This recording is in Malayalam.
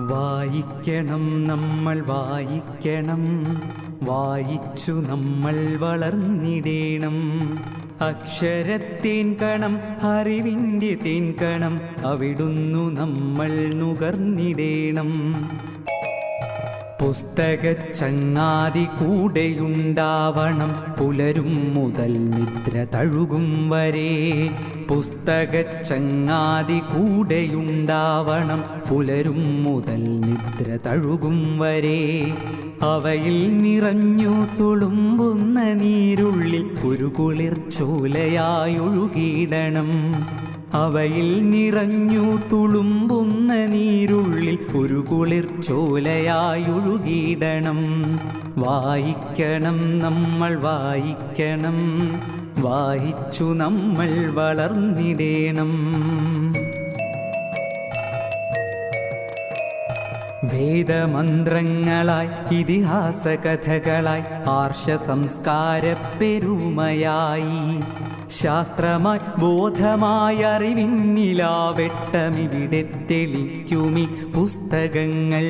വായിക്കണം നമ്മൾ വായിക്കണം, വായിച്ചു നമ്മൾ വളർന്നിടേണം. അക്ഷരത്തേൻ കണം അറിവിൻ്റെ തേൻ കണം, അവിടുന്നു നമ്മൾ നുകർന്നിടേണം. പുസ്തകച്ചങ്ങാതി കൂടെയുണ്ടാവണം, പുലരും മുതൽ നിദ്ര തഴുകും വരെ. പുസ്തകച്ചങ്ങാതി കൂടെയുണ്ടാവണം, പുലരും മുതൽ നിദ്ര തഴുകും വരെ. അവയിൽ നിറഞ്ഞു തുളുമ്പുന്ന നീരുള്ളിൽ ഒരു കുളിർച്ചോലയായൊഴുകിയിടണം. അവയിൽ നിറഞ്ഞു തുളുമ്പുന്ന നീരുള്ളിൽ ഒരു കുളിർച്ചോലയായൊഴുകിയിടണം. വായിക്കണം നമ്മൾ വായിക്കണം, വായിച്ചു നമ്മൾ വളർന്നിടേണം. വേദമന്ത്രങ്ങളായി ഇതിഹാസ കഥകളായി ആർഷ സംസ്കാര പെരുമയായി, ശാസ്ത്രമായി ബോധമായി അറിവിന്നിലാവെട്ടമിവിടെ തെളിക്കുമി പുസ്തകങ്ങൾ.